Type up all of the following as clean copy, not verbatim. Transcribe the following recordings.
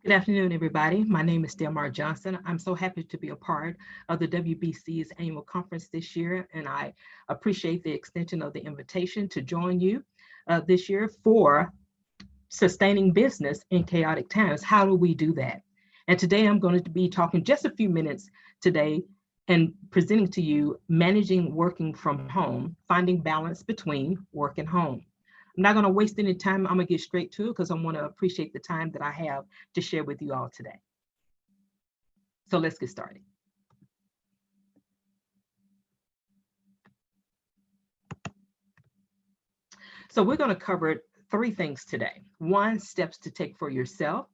Good afternoon, everybody. My name is Delmar Johnson. I'm so happy to be a part of the WBC's annual conference this year, and I appreciate the extension of the invitation to join you this year for sustaining business in chaotic times. How do we do that? And today I'm going to be talking just a few minutes today and presenting to you managing working from home, finding balance between work and home. I'm not going to waste any time. I'm going to get straight to it because I want to appreciate the time that I have to share with you all today. So let's get started. So we're going to cover three things today. One, steps to take for yourself.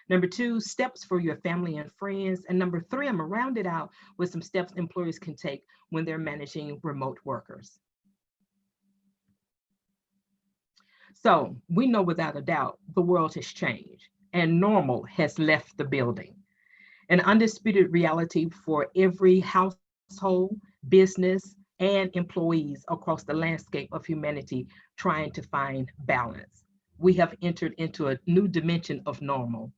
Number two, steps for your family and friends. And number three, I'm going to round it out with some steps employers can take when they're managing remote workers. So we know without a doubt the world has changed and normal has left the building. An undisputed reality for every household, business, and employees across the landscape of humanity trying to find balance. We have entered into a new dimension of normal.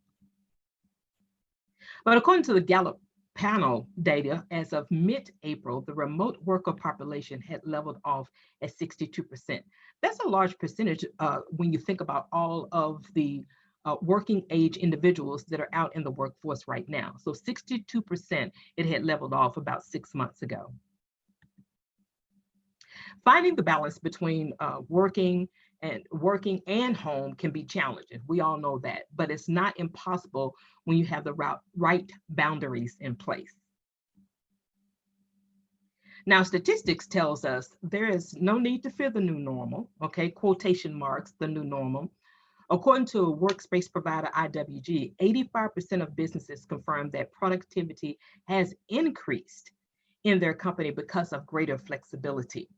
But according to the Gallup panel data, as of mid-April, the remote worker population had leveled off at 62%. That's a large percentage when you think about all of the working age individuals that are out in the workforce right now. So 62%, it had leveled off about 6 months ago. Finding the balance between working and home can be challenging. We all know that, but it's not impossible when you have the right boundaries in place. Now, statistics tells us there is no need to fear the new normal, okay, quotation marks, the new normal. According to workspace provider IWG, 85% of businesses confirm that productivity has increased in their company because of greater flexibility.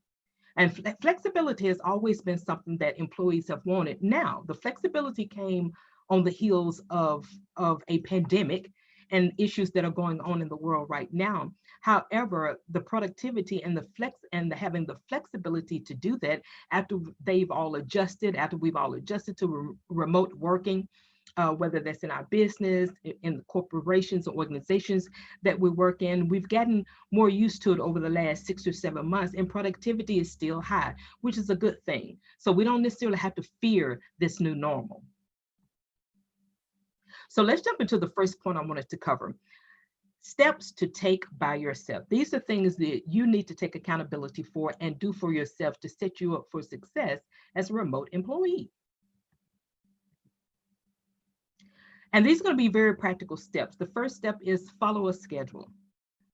And flexibility has always been something that employees have wanted. Now, the flexibility came on the heels of a pandemic and issues that are going on in the world right now. However, the productivity and having the flexibility to do that after we've all adjusted to remote working, whether that's in our business, in the corporations or organizations that we work in, we've gotten more used to it over the last 6 or 7 months, and productivity is still high, which is a good thing. So we don't necessarily have to fear this new normal. So let's jump into the first point I wanted to cover. Steps to take by yourself. These are things that you need to take accountability for and do for yourself to set you up for success as a remote employee. And these are going to be very practical steps. The first step is follow a schedule.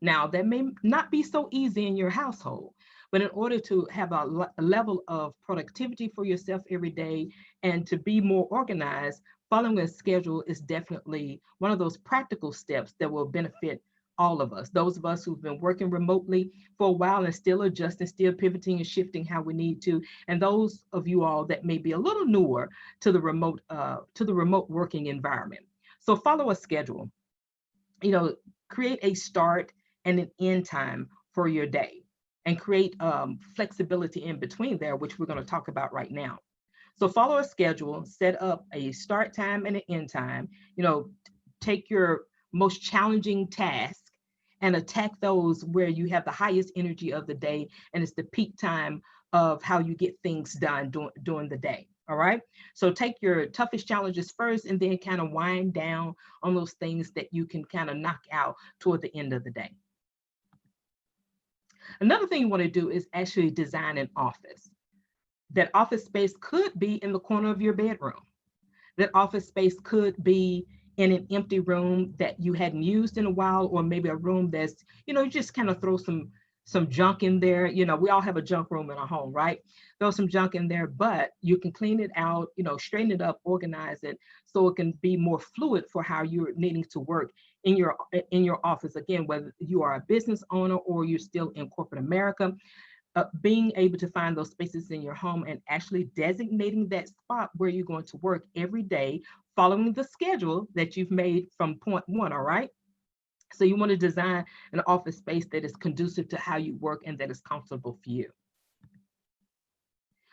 Now, that may not be so easy in your household, but in order to have a level of productivity for yourself every day and to be more organized, following a schedule is definitely one of those practical steps that will benefit all of us. Those of us who've been working remotely for a while and still adjusting, still pivoting and shifting how we need to, and those of you all that may be a little newer to the remote working environment. So follow a schedule. Create a start and an end time for your day, and create flexibility in between there, which we're going to talk about right now. So follow a schedule, set up a start time and an end time. Take your most challenging task and attack those where you have the highest energy of the day, and it's the peak time of how you get things done during the day. All right. So take your toughest challenges first and then kind of wind down on those things that you can kind of knock out toward the end of the day. Another thing you want to do is actually design an office. That office space could be in the corner of your bedroom. That office space could be in an empty room that you hadn't used in a while, or maybe a room that's, you just kind of throw some junk in there. We all have a junk room in our home, right? Throw some junk in there, but you can clean it out, straighten it up, organize it so it can be more fluid for how you're needing to work in your office. Again, whether you are a business owner or you're still in corporate America, being able to find those spaces in your home and actually designating that spot where you're going to work every day, following the schedule that you've made from point one, all right? So you want to design an office space that is conducive to how you work and that is comfortable for you.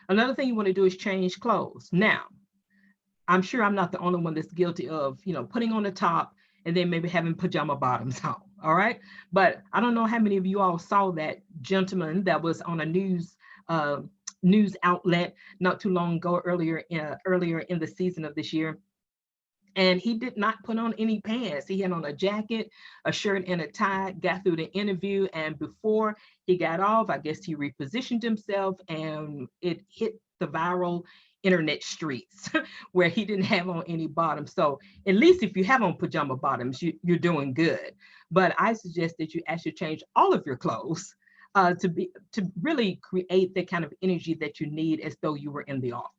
Another thing you want to do is change clothes. Now, I'm sure I'm not the only one that's guilty of, putting on the top and then maybe having pajama bottoms on. All right. But I don't know how many of you all saw that gentleman that was on a uh, news outlet not too long ago, earlier in the season of this year. And he did not put on any pants. He had on a jacket, a shirt, and a tie, got through the interview. And before he got off, I guess he repositioned himself and it hit the viral internet streets where he didn't have on any bottoms. So at least if you have on pajama bottoms, you're doing good. But I suggest that you actually change all of your clothes to really create the kind of energy that you need as though you were in the office.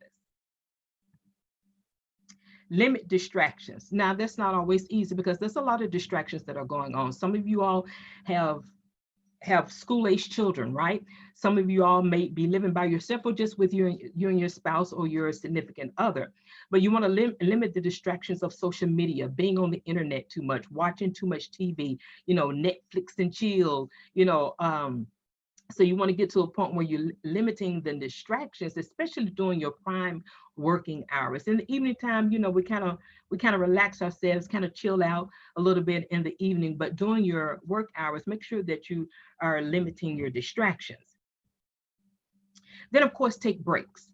Limit distractions. Now, that's not always easy because there's a lot of distractions that are going on. Some of you all have school-age children, right? Some of you all may be living by yourself or just with you and your spouse or your significant other. But you want to limit the distractions of social media, being on the internet too much, watching too much TV, Netflix and chill, so you want to get to a point where you're limiting the distractions, especially during your prime working hours. In the evening time, we kind of relax ourselves, kind of chill out a little bit in the evening. But during your work hours, make sure that you are limiting your distractions. Then, of course, take breaks.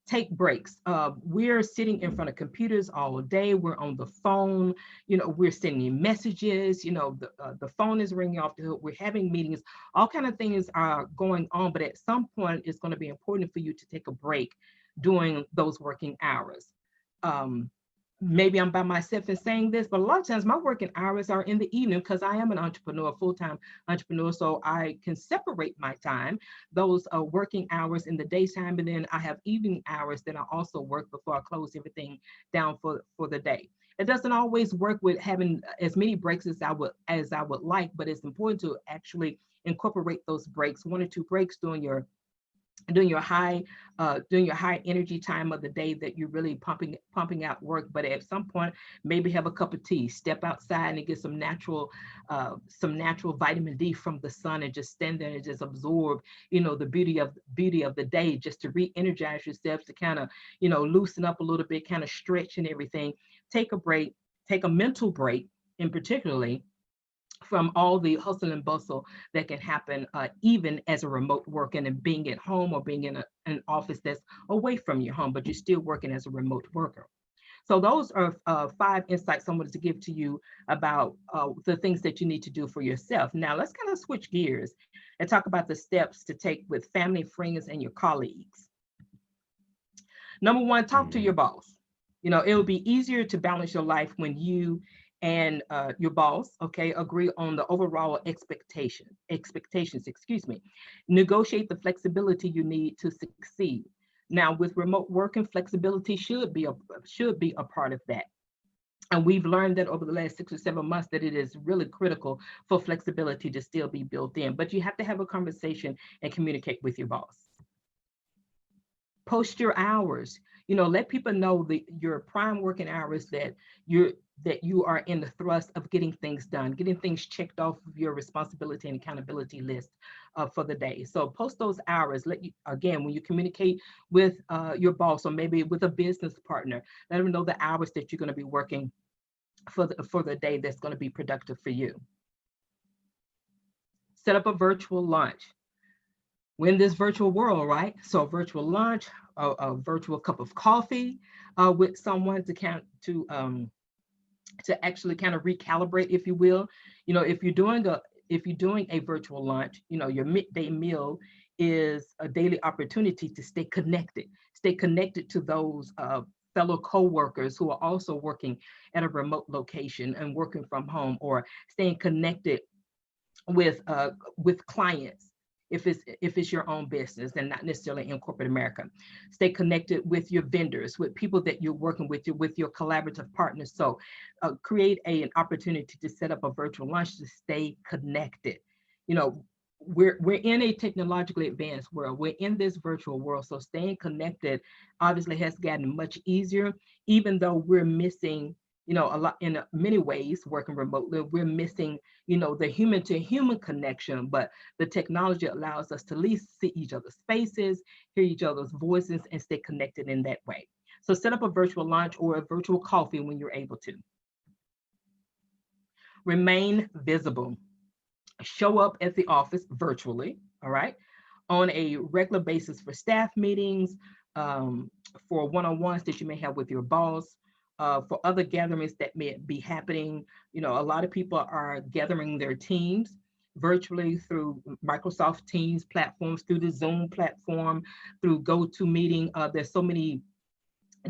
Take breaks. We're sitting in front of computers all day. We're on the phone. We're sending messages. The phone is ringing off the hook. We're having meetings. All kind of things are going on. But at some point, it's going to be important for you to take a break during those working hours. Maybe I'm by myself in saying this, but a lot of times my working hours are in the evening because I am an entrepreneur, full-time entrepreneur. So I can separate my time, those working hours in the daytime, and then I have evening hours that I also work before I close everything down for the day. It doesn't always work with having as many breaks as I would like, but it's important to actually incorporate those breaks, 1 or 2 breaks during your high energy time of the day that you're really pumping out work. But at some point, maybe have a cup of tea, step outside and get some natural vitamin D from the sun, and just stand there and just absorb the beauty of the day, just to re-energize yourself, to kind of loosen up a little bit, kind of stretch and everything. Take a break, take a mental break, in particularly from all the hustle and bustle that can happen, even as a remote worker and being at home or being in an office that's away from your home, but you're still working as a remote worker. So those are 5 insights I wanted to give to you about the things that you need to do for yourself. Now let's kind of switch gears and talk about the steps to take with family, friends, and your colleagues. Number 1, talk to your boss. It'll be easier to balance your life when you and your boss, okay, agree on the overall expectations, negotiate the flexibility you need to succeed. Now, with remote working, flexibility should be a part of that. And we've learned that over the last 6 or 7 months that it is really critical for flexibility to still be built in. But you have to have a conversation and communicate with your boss. Post your hours. Let people know your prime working hours, that you are in the thrust of getting things done, getting things checked off of your responsibility and accountability list for the day. So post those hours. Again, when you communicate with your boss, or maybe with a business partner, let them know the hours that you're going to be working for the day that's going to be productive for you. Set up a virtual lunch. We're in this virtual world, right? So a virtual lunch, a virtual cup of coffee with someone to actually kind of recalibrate, if you will. If you're doing a virtual lunch, your midday meal is a daily opportunity to stay connected to those fellow co-workers who are also working at a remote location and working from home, or staying connected with clients if it's your own business and not necessarily in corporate America. Stay connected with your vendors, with people that you're working with your collaborative partners. So create an opportunity to set up a virtual lunch to stay connected. We're in a technologically advanced world. We're in this virtual world. So staying connected obviously has gotten much easier, even though we're missing a lot in many ways working remotely. We're missing, the human to human connection, but the technology allows us to at least see each other's faces, hear each other's voices, and stay connected in that way. So set up a virtual lunch or a virtual coffee when you're able to. Remain visible. Show up at the office virtually, all right, on a regular basis for staff meetings, um, for one-on-ones that you may have with your boss, for other gatherings that may be happening. You know, a lot of people are gathering their teams virtually through Microsoft Teams platforms, through the Zoom platform, through GoToMeeting. There's so many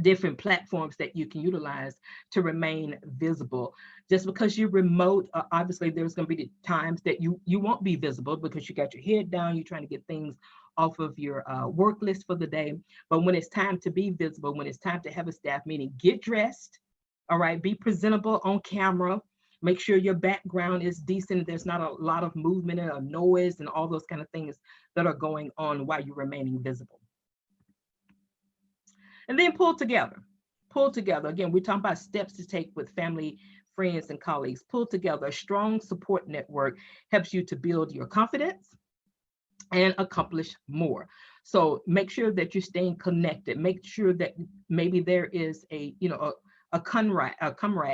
different platforms that you can utilize to remain visible. Just because you're remote, obviously there's going to be times that you won't be visible because you got your head down, you're trying to get things off of your work list for the day. But when it's time to be visible, when it's time to have a staff meeting, get dressed, all right, be presentable on camera. Make sure your background is decent. There's not a lot of movement or noise and all those kind of things that are going on while you're remaining visible. And then pull together. Pull together. Again, we're talking about steps to take with family, friends, and colleagues. Pull together. A strong support network helps you to build your confidence and accomplish more. So make sure that you're staying connected. Make sure that maybe there is a comrade,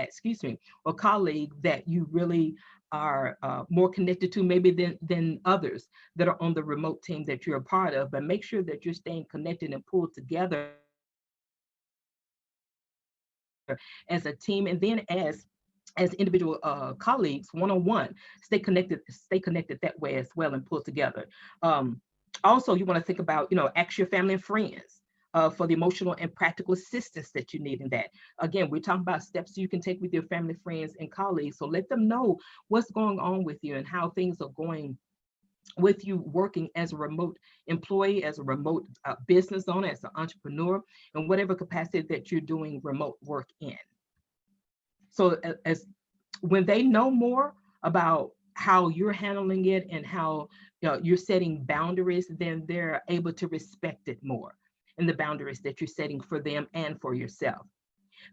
excuse me, or colleague that you really are more connected to maybe than others that are on the remote team that you're a part of. But make sure that you're staying connected and pulled together as a team, and then as individual colleagues, one-on-one, stay connected that way as well, and pull together. Also, you want to think about, ask your family and friends for the emotional and practical assistance that you need in that. Again, we're talking about steps you can take with your family, friends, and colleagues. So let them know what's going on with you and how things are going with you working as a remote employee, as a remote business owner, as an entrepreneur, in whatever capacity that you're doing remote work in. So as when they know more about how you're handling it and how you're setting boundaries, then they're able to respect it more, and the boundaries that you're setting for them and for yourself.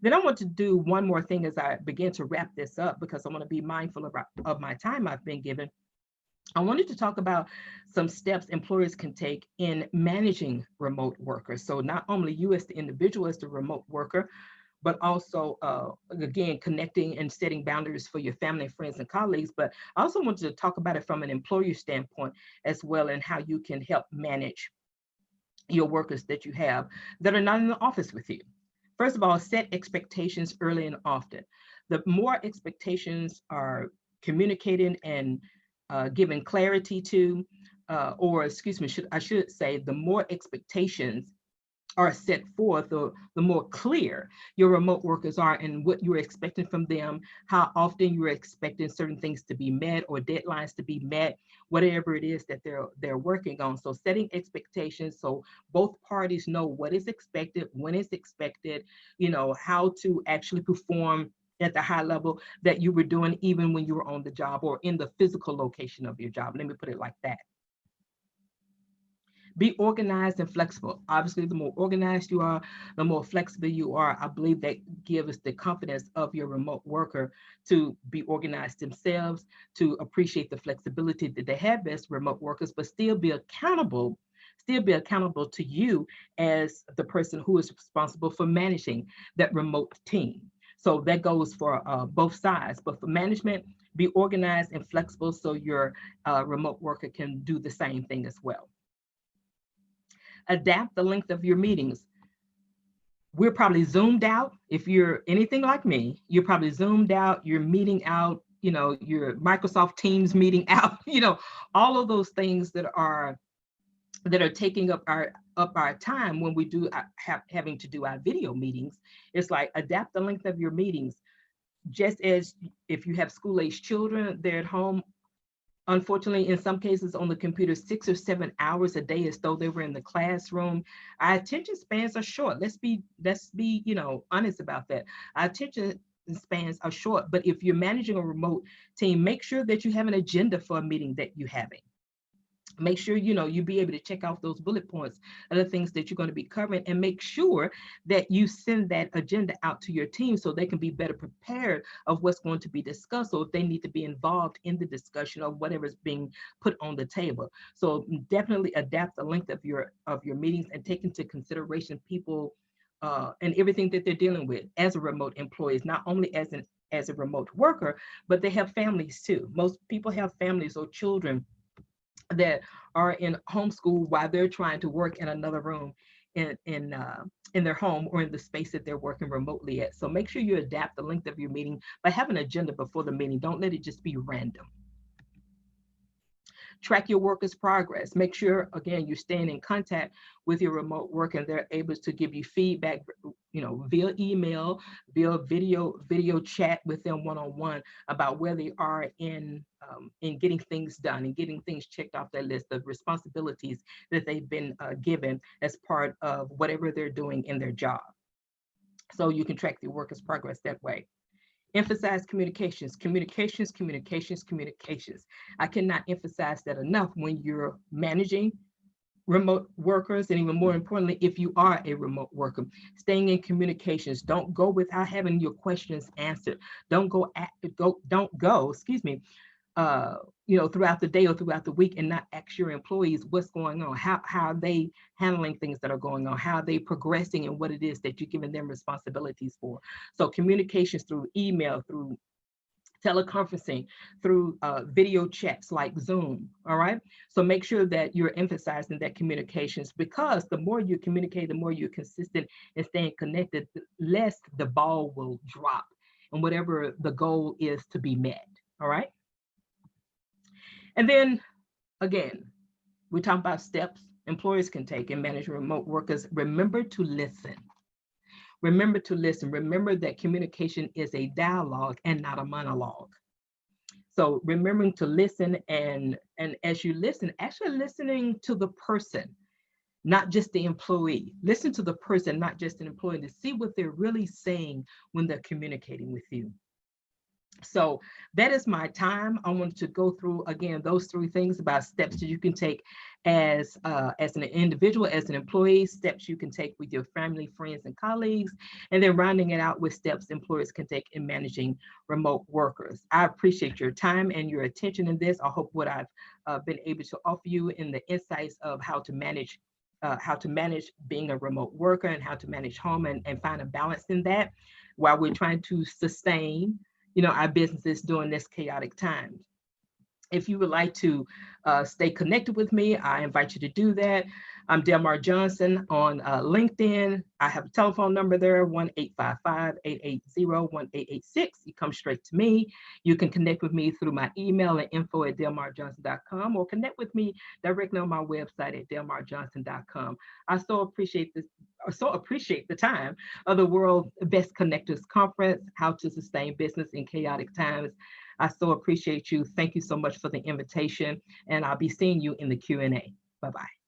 Then I want to do one more thing as I begin to wrap this up, because I want to be mindful of my time I've been given. I wanted to talk about some steps employers can take in managing remote workers. So not only you as the individual, as the remote worker, but also, again, connecting and setting boundaries for your family, friends, and colleagues. But I also wanted to talk about it from an employer standpoint as well, and how you can help manage your workers that you have that are not in the office with you. First of all, set expectations early and often. The more expectations are communicated and given clarity to, or excuse me, I should say, the more expectations are set forth, the more clear your remote workers are and what you're expecting from them, how often you're expecting certain things to be met or deadlines to be met, whatever it is that they're working on. So setting expectations so both parties know what is expected, when it's expected, how to actually perform at the high level that you were doing even when you were on the job or in the physical location of your job. Let me put it like that. Be organized and flexible. Obviously, the more organized you are, the more flexible you are. I believe that gives the confidence of your remote worker to be organized themselves, to appreciate the flexibility that they have as remote workers, but still be accountable to you as the person who is responsible for managing that remote team. So that goes for both sides. But for management, be organized and flexible so your remote worker can do the same thing as well. Adapt the length of your meetings. We're probably zoomed out. If you're anything like me, you're probably zoomed out, you're meeting out, your Microsoft Teams meeting out, all of those things that are taking up our time when we do having to do our video meetings. It's like, adapt the length of your meetings. Just as if you have school-aged children, they're at home, unfortunately, in some cases on the computer, 6 or 7 hours a day as though they were in the classroom. Our attention spans are short. Let's be honest about that. Our attention spans are short. But if you're managing a remote team, make sure that you have an agenda for a meeting that you're having. Make sure you be able to check off those bullet points of the things that you're going to be covering, and make sure that you send that agenda out to your team so they can be better prepared of what's going to be discussed, or if they need to be involved in the discussion of whatever is being put on the table. So definitely adapt the length of your meetings and take into consideration people and everything that they're dealing with as a remote employee, not only as a remote worker, but they have families too. Most people have families or children that are in homeschool while they're trying to work in another room in their home or in the space that they're working remotely at. So make sure you adapt the length of your meeting by having an agenda before the meeting. Don't let it just be random. Track your workers' progress. Make sure, again, you're staying in contact with your remote worker and they're able to give you feedback, via email, via video chat with them one-on-one about where they are in getting things done and getting things checked off their list of responsibilities that they've been given as part of whatever they're doing in their job. So you can track your workers' progress that way. Emphasize communications. I cannot emphasize that enough when you're managing remote workers, and even more importantly, if you are a remote worker, staying in communications. Don't go without having your questions answered. Don't go, throughout the day or throughout the week and not ask your employees what's going on, how are they handling things that are going on, how are they progressing in what it is that you're giving them responsibilities for. So communications through email, through teleconferencing, through video chats like Zoom, all right? So make sure that you're emphasizing that communications, because the more you communicate, the more you're consistent and staying connected, the less the ball will drop and whatever the goal is to be met, all right? And then again, we're talking about steps employers can take in managing remote workers. Remember to listen. Remember to listen. Remember that communication is a dialogue and not a monologue. So remembering to listen, and as you listen, actually listening to the person, not just the employee. Listen to the person, not just an employee, to see what they're really saying when they're communicating with you. So that is my time. I wanted to go through, again, those three things about steps that you can take as an individual, as an employee, steps you can take with your family, friends, and colleagues, and then rounding it out with steps employers can take in managing remote workers. I appreciate your time and your attention in this. I hope what I've been able to offer you in the insights of how to manage being a remote worker and how to manage home and find a balance in that while we're trying to sustain our businesses during this chaotic time. If you would like to stay connected with me, I invite you to do that. I'm Delmar Johnson on LinkedIn. I have a telephone number there, 1-855-880-1886. You come straight to me. You can connect with me through my email at info@delmarjohnson.com, or connect with me directly on my website at delmarjohnson.com. I so appreciate the time of the World Best Connectors Conference, How to Sustain Business in Chaotic Times. I so appreciate you. Thank you so much for the invitation, and I'll be seeing you in the Q&A. Bye-bye.